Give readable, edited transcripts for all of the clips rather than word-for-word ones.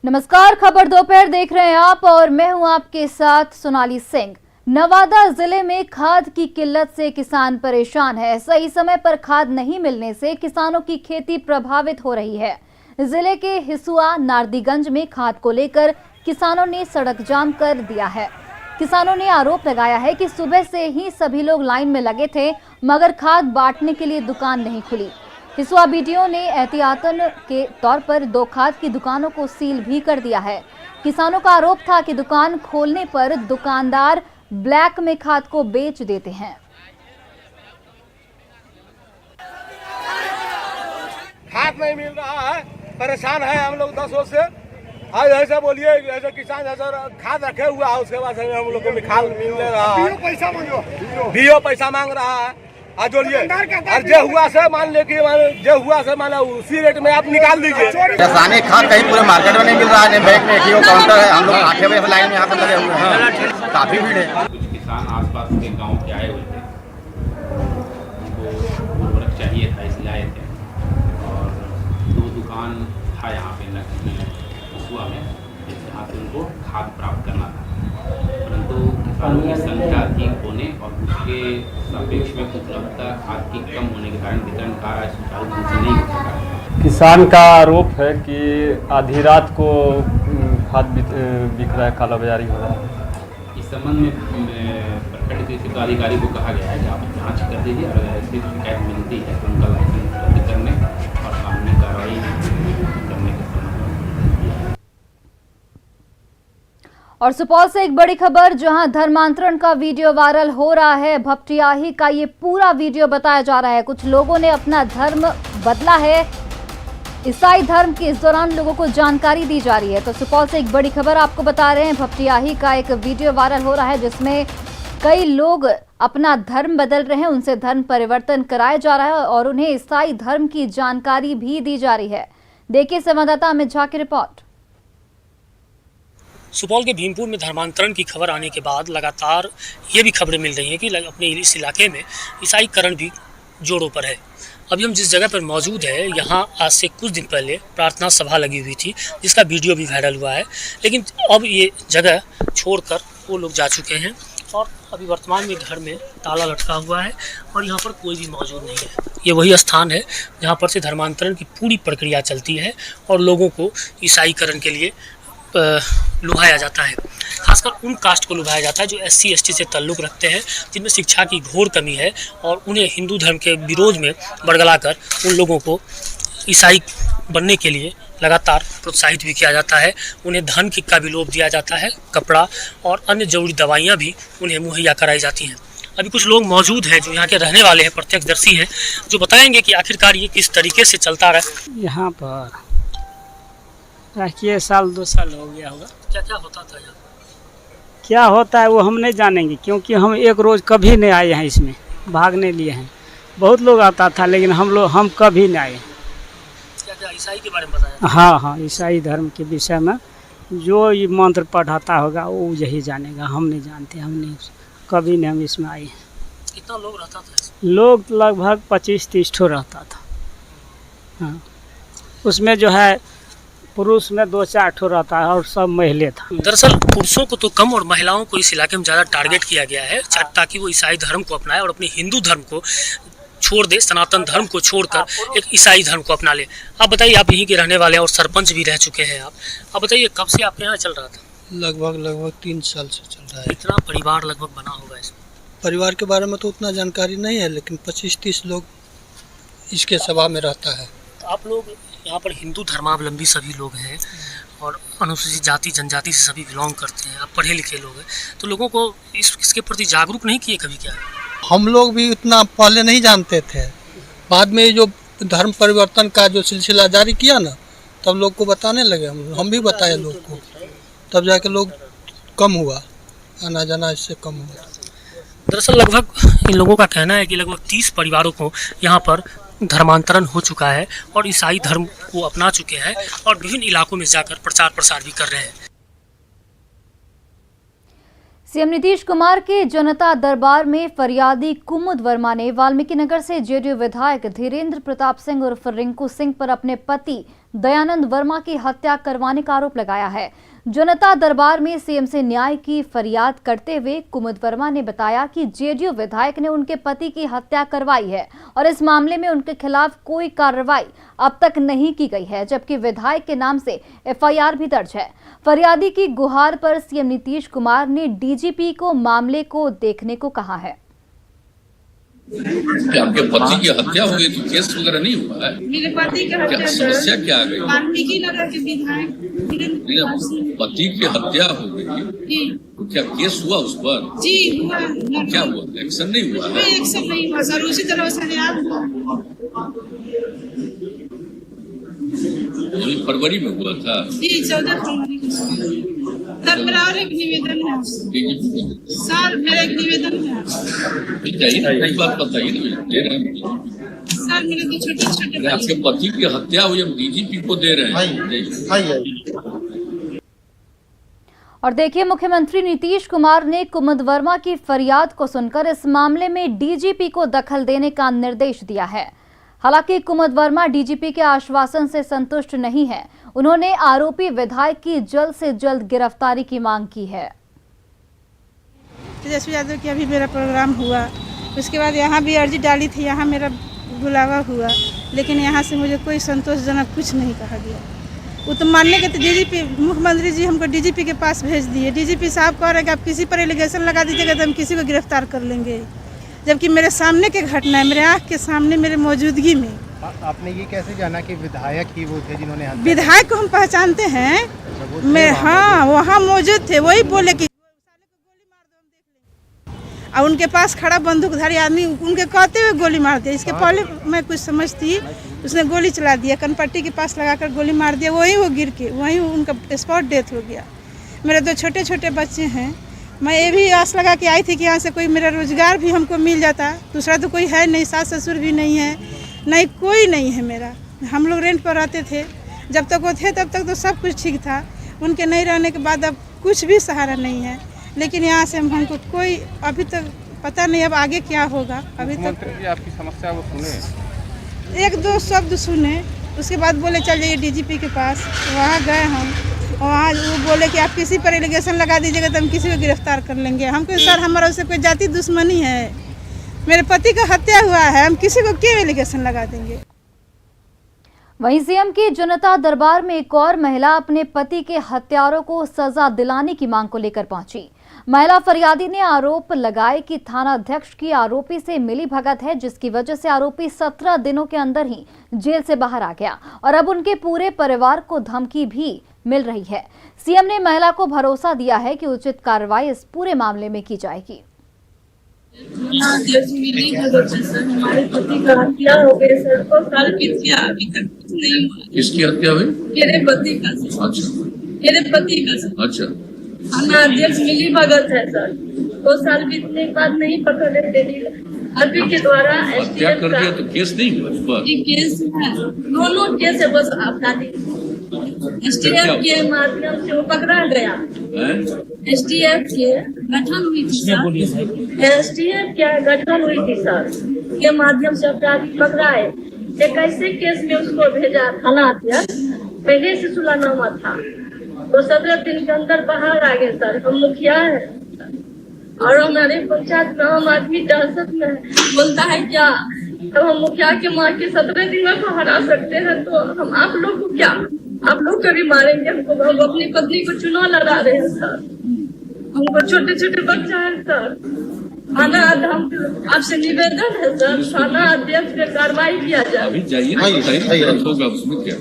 नमस्कार, खबर दोपहर देख रहे हैं आप और मैं हूं आपके साथ सोनाली सिंह। नवादा जिले में खाद की किल्लत से किसान परेशान है। सही समय पर खाद नहीं मिलने से किसानों की खेती प्रभावित हो रही है। जिले के हिसुआ नारदीगंज में खाद को लेकर किसानों ने सड़क जाम कर दिया है। किसानों ने आरोप लगाया है कि सुबह से ही सभी लोग लाइन में लगे थे, मगर खाद बांटने के लिए दुकान नहीं खुली। हिसुआ बीडीओ ने एहतियातन के तौर पर 2 खाद की दुकानों को सील भी कर दिया है। किसानों का आरोप था कि दुकान खोलने पर दुकानदार ब्लैक में खाद को बेच देते हैं। खाद नहीं मिल रहा है, परेशान है हम लोग 10 रोज से। आज ऐसा बोलिए, ऐसे किसान ऐसा खाद रखे हुआ है, उसके बाद हम लोग को खाद मिल रहा है। बीओ पैसा मांग रहा है। आज जोड़िए, और जो हुआ से मान ले कि जो हुआ से माना उसी रेट में आप निकाल दीजिए। रासायनिक खाद कहीं पूरे मार्केट में नहीं मिल रहा है, बैंक में एक काउंटर है। हम लोग 8 बजे से लाइन में यहाँ पर लगे हुए हैं, काफी भीड़ है। कुछ किसान आसपास के गांव के आए हुए थे, उनको उर्वरक चाहिए था इसलिए आए थे। और 2 दुकान था यहाँ पे हिसुआ में, जहाँ से उनको खाद प्राप्त करना था, परंतु किसानों की संख्या अधिक होने और उसके सापेक्ष में उपलब्धता खाद की कम होने के कारण वितरण कार्य सुचारू ढंग से नहीं हो सका। किसान का आरोप है कि आधी रात को खाद बिक रहा है, काला बाजारी हो रहा है। इस संबंध में प्रखंड कृषि पदाधिकारी को कहा गया है कि आप जांच कर दीजिए, और अगर ऐसी शिकायत मिलती है तो उनका लाइसेंस रद्द करने और कानूनी कार्रवाई करने के संबंध में। और सुपौल से एक बड़ी खबर, जहां धर्मांतरण का वीडियो वायरल हो रहा है। भपटियाही का ये पूरा वीडियो बताया जा रहा है। कुछ लोगों ने अपना धर्म बदला है, ईसाई धर्म की। इस दौरान लोगों को जानकारी दी जा रही है। तो सुपौल से एक बड़ी खबर आपको बता रहे हैं। भपटियाही का एक वीडियो वायरल हो रहा है, जिसमें कई लोग अपना धर्म बदल रहे हैं, उनसे धर्म परिवर्तन कराया जा रहा है और उन्हें ईसाई धर्म की जानकारी भी दी जा रही है। देखिए संवाददाता अमित झा की रिपोर्ट। सुपौल के भीमपुर में धर्मांतरण की खबर आने के बाद लगातार ये भी खबरें मिल रही हैं कि अपने इस इलाके में ईसाईकरण भी जोरों पर है। अभी हम जिस जगह पर मौजूद है, यहाँ आज से कुछ दिन पहले प्रार्थना सभा लगी हुई थी, जिसका वीडियो भी वायरल हुआ है। लेकिन अब ये जगह छोड़कर वो लोग जा चुके हैं और अभी वर्तमान में घर में ताला लटका हुआ है और यहाँ पर कोई भी मौजूद नहीं है। ये वही स्थान है जहाँ पर से धर्मांतरण की पूरी प्रक्रिया चलती है और लोगों को ईसाईकरण के लिए लुभाया जाता है। खासकर उन कास्ट को लुभाया जाता है जो SC ST से ताल्लुक़ रखते हैं, जिनमें शिक्षा की घोर कमी है, और उन्हें हिंदू धर्म के विरोध में बरगलाकर उन लोगों को ईसाई बनने के लिए लगातार प्रोत्साहित भी किया जाता है। उन्हें धन का भी लोभ दिया जाता है, कपड़ा और अन्य जरूरी दवाइयाँ भी उन्हें मुहैया कराई जाती हैं। अभी कुछ लोग मौजूद हैं जो यहाँ के रहने वाले हैं, प्रत्यक्षदर्शी हैं, जो बताएंगे कि आखिरकार ये किस तरीके से चलता रहा। यहाँ पर राखिए 2 साल हो गया होगा। क्या क्या होता था यहाँ? क्या होता है वो हम नहीं जानेंगे, क्योंकि हम एक रोज़ कभी नहीं आए हैं इसमें, भागने लिए हैं। बहुत लोग आता था लेकिन हम कभी नहीं आए। क्या क्या ईसाई के बारे में बताया? हाँ, ईसाई धर्म के विषय में जो ये मंत्र पढ़ाता होगा वो यही जानेगा, हम नहीं जानते। हम नहीं, कभी नहीं हम इसमें आए हैं। कितना लोग रहता था इसमें? लोग लगभग 25-30 ठो रहता था। हाँ, उसमें जो है पुरुष में 2-4 ठो रहता है और सब महिला था। दरअसल पुरुषों को तो कम और महिलाओं को इस इलाके में ज़्यादा टारगेट किया गया है, ताकि वो ईसाई धर्म को अपनाए और अपने हिंदू धर्म को छोड़ दे, सनातन धर्म को छोड़कर एक ईसाई धर्म को अपना ले। आप बताइए, आप यहीं के रहने वाले हैं और सरपंच भी रह चुके हैं आप बताइए कब से आपके यहाँ चल रहा था? लगभग 3 साल से चल रहा है। कितना परिवार लगभग बना होगा इसमें? परिवार के बारे में तो उतना जानकारी नहीं है, लेकिन 25-30 लोग इसके सभा में रहता है। तो आप लोग यहाँ पर हिंदू धर्मावलंबी सभी लोग हैं और अनुसूचित जाति जनजाति से सभी बिलोंग करते हैं, आप पढ़े लिखे लोग हैं, तो लोगों को इसके प्रति जागरूक नहीं किए कभी? क्या हम लोग भी उतना पहले नहीं जानते थे, बाद में जो धर्म परिवर्तन का जो सिलसिला जारी किया ना, तब लोग को बताने लगे। हम भी बताए लोग को, तब जाके लोग कम हुआ, आना जाना इससे कम हुआ। दरअसल लगभग इन लोगों का कहना है कि लगभग 30 परिवारों को यहाँ पर धर्मांतरण हो चुका है और ईसाई धर्म को अपना चुके हैं और विभिन्न इलाकों में जाकर प्रचार प्रसार भी कर रहे हैं। सीएम नीतीश कुमार के जनता दरबार में फरियादी कुमुद वर्मा ने वाल्मीकि नगर से जेडीयू विधायक धीरेन्द्र प्रताप सिंह उर्फ रिंकू सिंह पर अपने पति दयानंद वर्मा की हत्या करवाने का आरोप लगाया है। जनता दरबार में सीएम से न्याय की फरियाद करते हुए कुमुद वर्मा ने बताया कि जेडीयू विधायक ने उनके पति की हत्या करवाई है और इस मामले में उनके खिलाफ कोई कार्रवाई अब तक नहीं की गई है, जबकि विधायक के नाम से एफआईआर भी दर्ज है। फरियादी की गुहार पर सीएम नीतीश कुमार ने डीजीपी को मामले को देखने को कहा है। आपके पति की हत्या हो गई तो केस वगैरह नहीं हुआ है? मेरे पति की हत्या समस्या क्या आ गई? वाल्मीकि नगर के विधायक पति की हत्या हो गई तो क्या केस हुआ उस पर? जी हुआ। क्या हुआ? एक्शन नहीं हुआ? कोई एक्शन नहीं हुआ सर। उसी तरह से फरवरी में हुआ था जी, 14 फरवरी को। सर मेरा और एक निवेदन है सर, मेरा एक निवेदन है। एक बात बताइए, दे रहे हैं सर। मेरे दो छोटे छोटे आपके पति की हत्या हुई, हम डीजीपी को दे रहे हैं। और देखिए, मुख्यमंत्री नीतीश कुमार ने कुमुद वर्मा की फरियाद को सुनकर इस मामले में डीजीपी को दखल देने का निर्देश दिया है। हालांकि कुमुद वर्मा डीजीपी के आश्वासन से संतुष्ट नहीं है। उन्होंने आरोपी विधायक की जल्द से जल्द गिरफ्तारी की मांग की है। तेजस्वी यादव की अभी मेरा प्रोग्राम हुआ, उसके बाद यहाँ भी अर्जी डाली थी, यहाँ मेरा बुलावा हुआ, लेकिन यहाँ से मुझे कोई संतोषजनक कुछ नहीं कहा गया। वो तो मानने के डीजीपी मुख्यमंत्री जी हमको डीजीपी के पास भेज दिए। डीजीपी साहब कह रहे कि आप किसी पर एलिगेशन लगा दीजिएगा तो हम किसी को गिरफ्तार कर लेंगे, जबकि मेरे सामने की घटना है, मेरे आँख के सामने, मेरे मौजूदगी में। आपने ये कैसे जाना कि विधायक ही वो थे जिन्होंने? विधायक को हम पहचानते हैं, मैं हाँ वहाँ मौजूद थे, वही बोले कि गोली मार दो, हम देख लेंगे। और उनके पास खड़ा बंदूकधारी आदमी उनके कहते हुए गोली मार दिया। इसके पहले मैं कुछ समझती, उसने गोली चला दिया, कनपट्टी के पास लगाकर गोली मार दिया, वही वो गिर के वहीं उनका स्पॉट डेथ हो गया। मेरे दो छोटे छोटे बच्चे हैं। मैं ये भी आस लगा के आई थी कि यहाँ से कोई मेरा रोजगार भी हमको मिल जाता। दूसरा तो कोई है नहीं, सास ससुर भी नहीं है, नहीं कोई नहीं है मेरा। हम लोग रेंट पर रहते थे, जब तक वो थे तब तक तो सब कुछ ठीक था। उनके नहीं रहने के बाद अब कुछ भी सहारा नहीं है। लेकिन यहाँ से हमको कोई अभी तक पता नहीं अब आगे क्या होगा। अभी तक आपकी समस्या वो सुने, एक दो शब्द सुने, उसके बाद बोले चल जाइए डीजीपी के पास। वहाँ गए हम, वहाँ वो बोले कि आप किसी पर एलिगेशन लगा दीजिएगा तो हम किसी को गिरफ्तार कर लेंगे। हमको सर हमारा उससे कोई जाति दुश्मनी है, मेरे पति का हत्या हुआ है, हम किसी को क्यों एलिगेशन लगा देंगे। वहीं सीएम की जनता दरबार में एक और महिला अपने पति के हत्यारों को सजा दिलाने की मांग को लेकर पहुंची। महिला फरियादी ने आरोप लगाए कि थाना अध्यक्ष की आरोपी से मिली भगत है, जिसकी वजह से आरोपी 17 दिनों के अंदर ही जेल से बाहर आ गया और अब उनके पूरे परिवार को धमकी भी मिल रही है। सीएम ने महिला को भरोसा दिया है कि उचित कार्रवाई इस पूरे मामले में की जाएगी। हमारे पति का हत्या हो गई सर, 2 साल बीत गया, अभी तक कुछ नहीं हुआ। किसकी हत्या हुई? मेरे पति का। अच्छा, मेरे पति का सर। अच्छा। थाना अध्यक्ष मिली भगत है सर, 2 साल बीतने के बाद नहीं पकड़े थे। अभी के द्वारा हत्या कर दिया तो केस नहीं हुआ इस पर? केस है, दोनों केस है, बस आपराधिक। एसटीएफ के माध्यम से वो पकड़ा गया। एसटीएफ के गठन हुई थी सर, एसटीएफ के गठन हुई थी सर, के माध्यम से अपराधी पकड़ाए। एक ऐसे केस में उसको भेजा थाना अध्यक्ष, पहले से सुलहनामा था, तो 17 दिन के अंदर बाहर आ गए सर। हम मुखिया है और हमारे पंचायत में आम आदमी दहशत में बोलता है क्या, तो हम मुखिया के माँ के 17 दिन में बाहर आ सकते हैं, तो हम आप लोग को क्या, आप लोग कभी मारेंगे हमको? हम अपनी पत्नी को चुनाव लड़ा रहे हैं सर, हमको छोटे छोटे बच्चा है सर। थाना आपसे निवेदन है सर, थाना अध्यक्ष पे कार्रवाई किया जाए। अभी जाइए होगा उसमें क्या।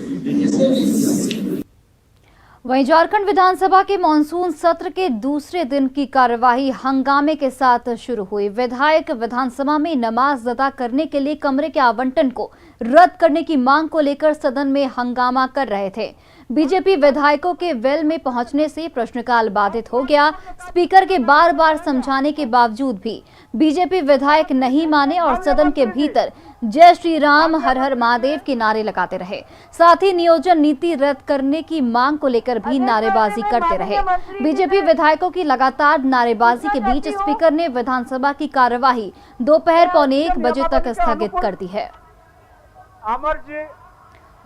वहीं झारखंड विधानसभा के मानसून सत्र के दूसरे दिन की कार्यवाही हंगामे के साथ शुरू हुई। विधायक विधानसभा में नमाज अदा करने के लिए कमरे के आवंटन को रद्द करने की मांग को लेकर सदन में हंगामा कर रहे थे। बीजेपी विधायकों के वेल में पहुंचने से प्रश्नकाल बाधित हो गया। स्पीकर के बार बार समझाने के बावजूद भी बीजेपी विधायक नहीं माने और सदन के भीतर जय श्री राम, हर हर महादेव के नारे लगाते रहे। साथ ही नियोजन नीति रद्द करने की मांग को लेकर भी नारेबाजी करते रहे। बीजेपी विधायकों की लगातार नारेबाजी के बीच स्पीकर ने विधानसभा की कार्यवाही दोपहर 1:15 बजे तक स्थगित कर दी है।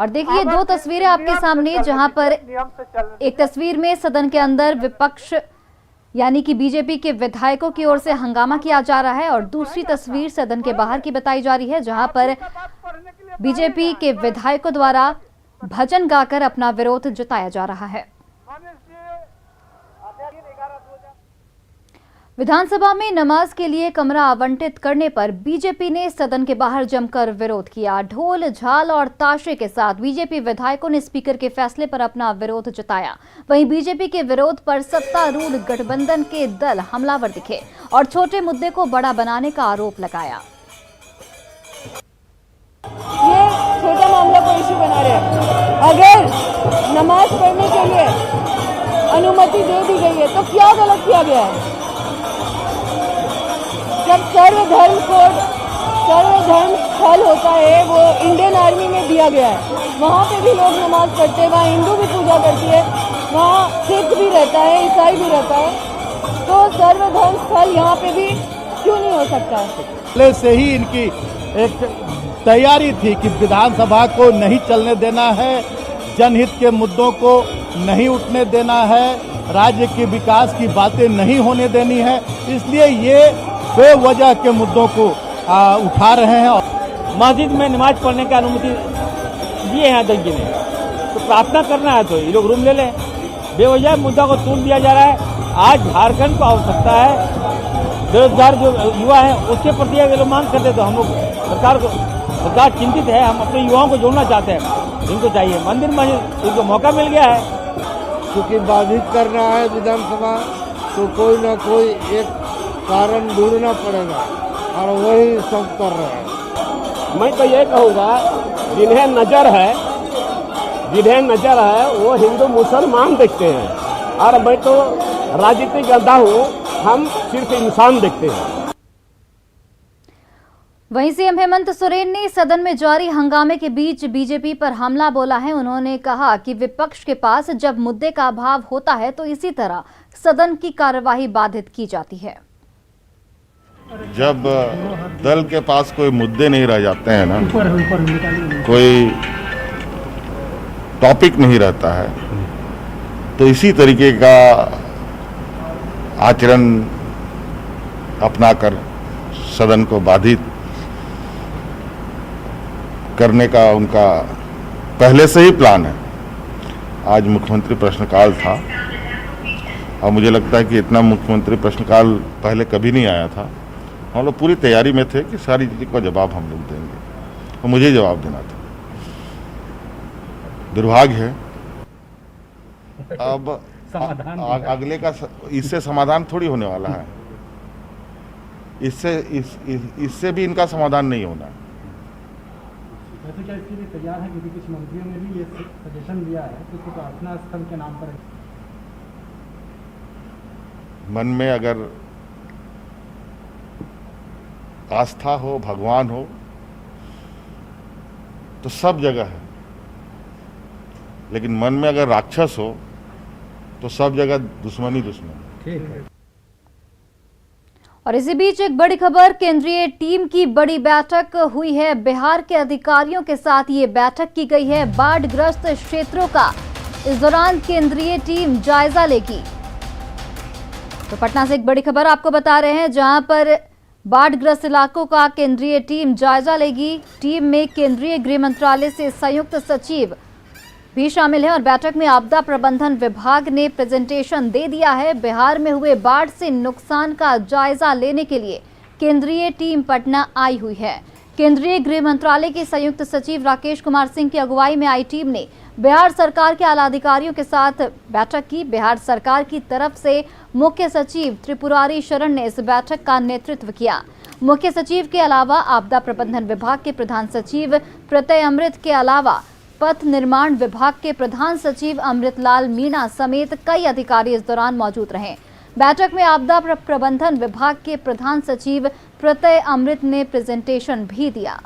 और देखिए दो तस्वीरें आपके सामने, जहां पर एक तस्वीर में सदन के अंदर विपक्ष यानी कि बीजेपी के विधायकों की ओर से हंगामा किया जा रहा है और दूसरी तस्वीर सदन के बाहर की बताई जा रही है, जहां पर बीजेपी के विधायकों द्वारा भजन गाकर अपना विरोध जताया जा रहा है। विधानसभा में नमाज के लिए कमरा आवंटित करने पर बीजेपी ने सदन के बाहर जमकर विरोध किया। ढोल, झाल और ताशे के साथ बीजेपी विधायकों ने स्पीकर के फैसले पर अपना विरोध जताया। वहीं बीजेपी के विरोध पर सत्तारूढ़ गठबंधन के दल हमलावर दिखे और छोटे मुद्दे को बड़ा बनाने का आरोप लगाया। ये छोटा मामला को इश्यू बना रहे हैं। अगर नमाज पढ़ने के लिए अनुमति दे दी गई है तो क्या गलत किया गया है? जब सर्वधर्म स्थल होता है वो इंडियन आर्मी में दिया गया है, वहाँ पे भी लोग नमाज पढ़ते हैं, वहाँ हिंदू भी पूजा करती है, वहाँ सिख भी रहता है, ईसाई भी रहता है, तो सर्वधर्म स्थल यहाँ पे भी क्यों नहीं हो सकता है? पहले से ही इनकी एक तैयारी थी कि विधानसभा को नहीं चलने देना है, जनहित के मुद्दों को नहीं उठने देना है, राज्य के विकास की बातें नहीं होने देनी है, इसलिए ये बेवजह के मुद्दों को उठा रहे हैं। मस्जिद में नमाज पढ़ने की अनुमति दिए हैं अध्यक्ष जी ने, तो प्रार्थना करना है तो ये लोग रूम ले लें। बेवजह मुद्दा को तोड़ दिया जा रहा है। आज झारखंड को आवश्यकता है, बेरोजगार जो युवा है उसके प्रति अगर लोग मांग करते तो हम लोग सरकार चिंतित है। हम अपने युवाओं को जोड़ना चाहते हैं, इनको चाहिए मंदिर मस्जिद, इनको मौका मिल गया है। क्योंकि बाधित करना है विधानसभा तो कोई ना कोई एक कारण ढूंढना पड़ेगा और वही सब कर रहे हैं। मैं तो ये कहूँगा जिन्हें नजर है वो हिंदू मुसलमान देखते हैं, और मैं तो राजनीतिक गद्दा हूँ, हम सिर्फ इंसान देखते हैं। वहीं सीएम हेमंत सोरेन ने सदन में जारी हंगामे के बीच बीजेपी पर हमला बोला है। उन्होंने कहा कि विपक्ष के पास जब मुद्दे का अभाव होता है तो इसी तरह सदन की कार्यवाही बाधित की जाती है। जब दल के पास कोई मुद्दे नहीं रह जाते हैं ना, कोई टॉपिक नहीं रहता है, तो इसी तरीके का आचरण अपनाकर सदन को बाधित करने का उनका पहले से ही प्लान है। आज मुख्यमंत्री प्रश्नकाल था और मुझे लगता है कि इतना मुख्यमंत्री प्रश्नकाल पहले कभी नहीं आया था। हम लोग पूरी तैयारी में थे कि सारी चीज़ का जवाब हम लोग देंगे और मुझे जवाब देना था। दुर्भाग्य है अब अगले का इससे समाधान थोड़ी होने वाला है, इससे भी इनका समाधान नहीं होना है। वैसे क्या इसके लिए तैयार है? क्योंकि कुछ मंत्रियों ने भी ये सजेशन दिया है कि उसको प्रार्थना स्थल के नाम पर मन में अगर आस्था हो, भगवान हो, तो सब जगह है, लेकिन मन में अगर राक्षस हो तो सब जगह दुश्मनी दुश्मनी। ठीक है। और इसी बीच एक बड़ी खबर, केंद्रीय टीम की बड़ी बैठक हुई है। बिहार के अधिकारियों के साथ ये बैठक की गई है। बाढ़ ग्रस्त क्षेत्रों का इस दौरान केंद्रीय टीम जायजा लेगी। तो पटना से एक बड़ी खबर आपको बता रहे हैं, जहां पर बाढ़ग्रस्त इलाकों का केंद्रीय टीम जायजा लेगी। टीम में केंद्रीय गृह मंत्रालय से संयुक्त सचिव भी शामिल है और बैठक में आपदा प्रबंधन विभाग ने प्रेजेंटेशन दे दिया है। बिहार में हुए बाढ़ से नुकसान का जायजा लेने के लिए केंद्रीय टीम पटना आई हुई है। केंद्रीय गृह मंत्रालय के संयुक्त सचिव राकेश कुमार सिंह की अगुवाई में आई टीम ने बिहार सरकार के आला अधिकारियों के साथ बैठक की। बिहार सरकार की तरफ से मुख्य सचिव त्रिपुरारी शरण ने इस बैठक का नेतृत्व किया। मुख्य सचिव के अलावा आपदा प्रबंधन विभाग के प्रधान सचिव प्रत्यय अमृत के अलावा पथ निर्माण विभाग के प्रधान सचिव अमृतलाल मीणा समेत कई अधिकारी इस दौरान मौजूद रहे। बैठक में आपदा प्रबंधन विभाग के प्रधान सचिव प्रत्यय अमृत ने प्रेजेंटेशन भी दिया।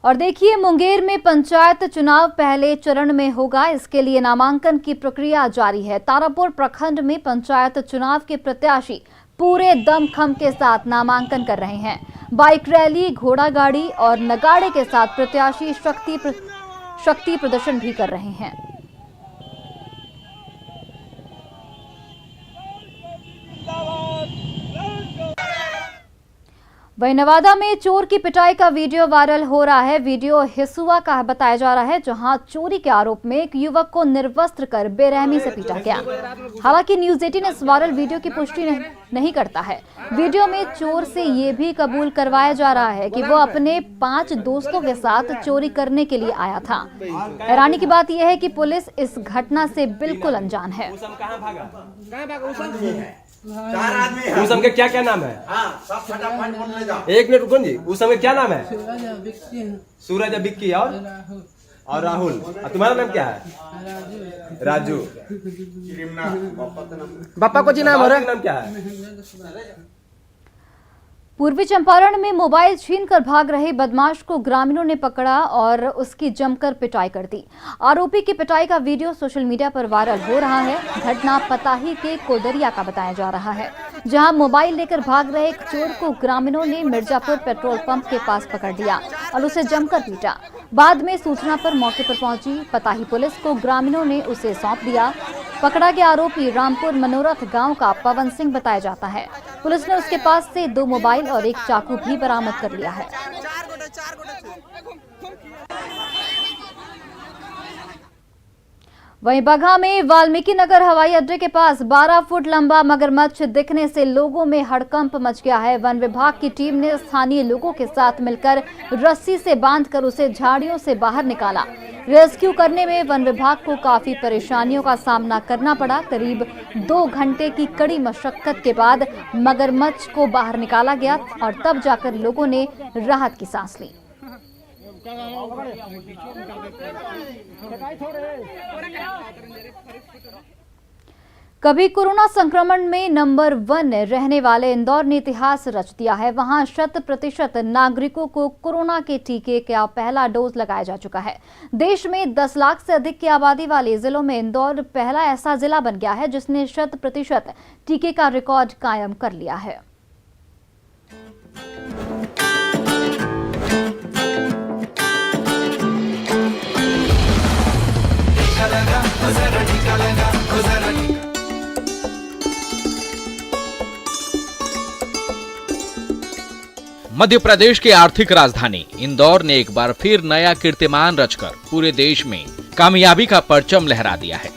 और देखिए, मुंगेर में पंचायत चुनाव पहले चरण में होगा। इसके लिए नामांकन की प्रक्रिया जारी है। तारापुर प्रखंड में पंचायत चुनाव के प्रत्याशी पूरे दमखम के साथ नामांकन कर रहे हैं। बाइक रैली, घोड़ा गाड़ी और नगाड़े के साथ प्रत्याशी शक्ति प्रदर्शन भी कर रहे हैं। वहीं नवादा में चोर की पिटाई का वीडियो वायरल हो रहा है। वीडियो हिसुआ का बताया जा रहा है, जहां चोरी के आरोप में एक युवक को निर्वस्त्र कर बेरहमी से पीटा गया। हालांकि न्यूज़ 18 इस वायरल वीडियो की पुष्टि नहीं करता है। वीडियो में चोर से ये भी कबूल करवाया जा रहा है कि वो अपने 5 दोस्तों के साथ चोरी करने के लिए आया था। हैरानी की बात यह है कि पुलिस इस घटना से बिल्कुल अनजान है। उस समय क्या क्या नाम है? एक मिनट रुको जी। उस समय क्या नाम है? सूरज, बिक्की और राहुल। और तुम्हारा नाम क्या है? राजू। पापा को जी नाम हो रहा है? नाम क्या है? पूर्वी चंपारण में मोबाइल छीनकर भाग रहे बदमाश को ग्रामीणों ने पकड़ा और उसकी जमकर पिटाई कर दी। आरोपी की पिटाई का वीडियो सोशल मीडिया पर वायरल हो रहा है। घटना पताही के कोदरिया का बताया जा रहा है, जहां मोबाइल लेकर भाग रहे एक चोर को ग्रामीणों ने मिर्जापुर पेट्रोल पंप के पास पकड़ लिया और उसे जमकर पीटा। बाद में सूचना पर मौके पर पहुंची पताही पुलिस को ग्रामीणों ने उसे सौंप दिया। पकड़ा गया आरोपी रामपुर मनोरथ गांव का पवन सिंह बताया जाता है। पुलिस ने उसके पास से 2 मोबाइल और एक चाकू भी बरामद कर लिया है। वहीं बगहा में वाल्मीकि नगर हवाई अड्डे के पास 12 फुट लंबा मगरमच्छ दिखने से लोगों में हड़कंप मच गया है। वन विभाग की टीम ने स्थानीय लोगों के साथ मिलकर रस्सी से बांधकर उसे झाड़ियों से बाहर निकाला। रेस्क्यू करने में वन विभाग को काफी परेशानियों का सामना करना पड़ा। करीब 2 घंटे की कड़ी मशक्कत के बाद मगरमच्छ को बाहर निकाला गया और तब जाकर लोगों ने राहत की सांस ली। कभी कोरोना संक्रमण में नंबर 1 रहने वाले इंदौर ने इतिहास रच दिया है। वहां 100% नागरिकों को कोरोना के टीके का पहला डोज लगाया जा चुका है। देश में 10 लाख से अधिक की आबादी वाले जिलों में इंदौर पहला ऐसा जिला बन गया है जिसने 100% टीके का रिकॉर्ड कायम कर लिया है। मध्य प्रदेश की आर्थिक राजधानी इंदौर ने एक बार फिर नया कीर्तिमान रचकर पूरे देश में कामयाबी का परचम लहरा दिया है।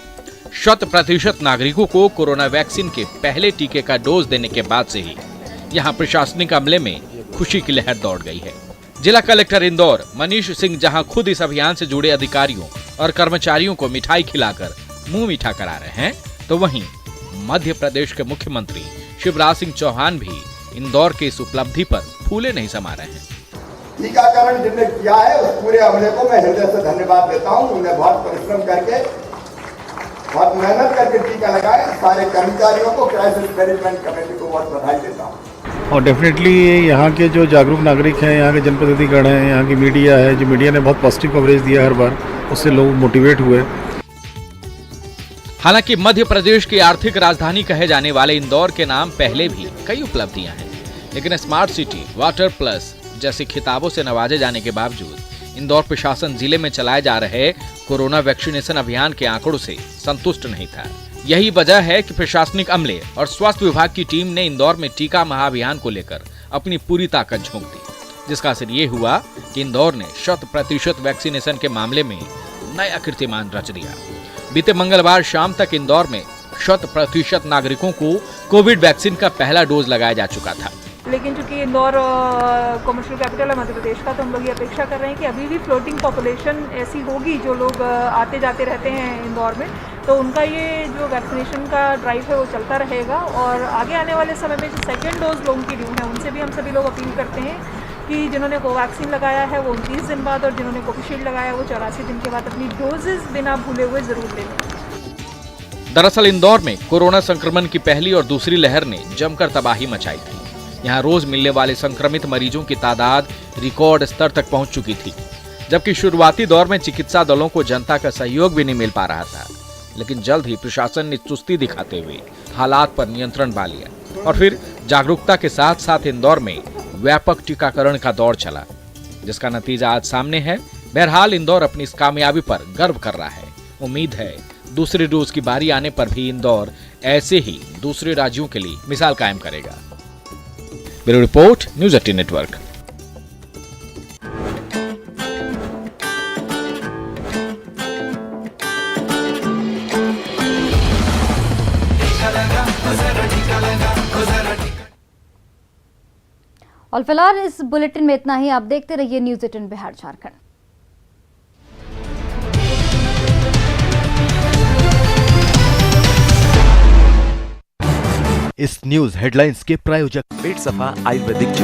100% नागरिकों को कोरोना वैक्सीन के पहले टीके का डोज देने के बाद से ही यहां प्रशासनिक अमले में खुशी की लहर दौड़ गई है। जिला कलेक्टर इंदौर मनीष सिंह जहां खुद इस अभियान से जुड़े अधिकारियों और कर्मचारियों को मिठाई खिलाकर मुंह मीठा करा रहे हैं, तो वहीं मध्य प्रदेश के मुख्यमंत्री शिवराज सिंह चौहान भी इंदौर की इस उपलब्धि पर फूले नहीं समा रहे हैं। टीकाकरण जिनने किया है उस पूरे अमले को मैं हृदय से धन्यवाद देता हूं। उन्हें बहुत परिश्रम करके, बहुत मेहनत करके टीका लगाया। सारे कर्मचारियों को, क्राइसिस मैनेजमेंट कमेटी को बहुत बधाई देता हूं। और डेफिनेटली यहाँ के जो जागरूक नागरिक हैं, यहाँ के जनप्रतिनिधिगण हैं, यहाँ की मीडिया है, जो मीडिया ने बहुत पॉजिटिव कवरेज दिया हर बार, उससे लोग मोटिवेट हुए। हालांकि मध्य प्रदेश की आर्थिक राजधानी कहे जाने वाले इंदौर के नाम पहले भी कई उपलब्धियां हैं, लेकिन स्मार्ट सिटी, वाटर प्लस जैसे खिताबों से नवाजे जाने के बावजूद इंदौर प्रशासन जिले में चलाए जा रहे कोरोना वैक्सीनेशन अभियान के आंकड़ों से संतुष्ट नहीं था। यही वजह है कि प्रशासनिक अमले और स्वास्थ्य विभाग की टीम ने इंदौर में टीका महाअभियान को लेकर अपनी पूरी ताकत झोंक दी, जिसका असर ये हुआ कि इंदौर ने 100% वैक्सीनेशन के मामले में नया कीर्तिमान रच दिया। बीते मंगलवार शाम तक इंदौर में 100% नागरिकों को कोविड वैक्सीन का पहला डोज लगाया जा चुका था। लेकिन चूंकि इंदौर कमर्शियल कैपिटल है मध्य प्रदेश का, तो हम लोग ये अपेक्षा कर रहे हैं कि अभी भी फ्लोटिंग पॉपुलेशन ऐसी होगी जो लोग आते जाते रहते हैं इंदौर में, तो उनका ये जो वैक्सीनेशन का ड्राइव है वो चलता रहेगा। और आगे आने वाले समय में जो सेकेंड डोज लोगों की ड्यू है, उनसे भी हम सभी लोग अपील करते हैं कि जिन्होंने कोवैक्सीन लगाया है वो 29 दिन बाद और जिन्होंने कोविशील्ड लगाया है वो 84 दिन के बाद अपनी डोजेस बिना भूले हुए जरूर ले लें। दरअसल इंदौर में कोरोना संक्रमण की पहली और दूसरी लहर ने जमकर तबाही मचाई थी। यहाँ रोज मिलने वाले संक्रमित मरीजों की तादाद रिकॉर्ड स्तर तक पहुंच चुकी थी, जबकि शुरुआती दौर में चिकित्सा दलों को जनता का सहयोग भी नहीं मिल पा रहा था। लेकिन जल्द ही प्रशासन ने चुस्ती दिखाते हुए हालात पर नियंत्रण पा लिया। और फिर जागरूकता के साथ साथ इंदौर में व्यापक टीकाकरण का दौर चला, जिसका नतीजा आज सामने है। बहरहाल इंदौर अपनी इस कामयाबी पर गर्व कर रहा है। उम्मीद है दूसरी डोज की बारी आने पर भी इंदौर ऐसे ही दूसरे राज्यों के लिए मिसाल कायम करेगा। Bureau report, news 18 network. और फिलहाल इस बुलेटिन में इतना ही। आप देखते रहिए न्यूज 18 बिहार झारखंड। इस न्यूज हेडलाइंस के प्रायोजक पेट सफा आयुर्वेदिक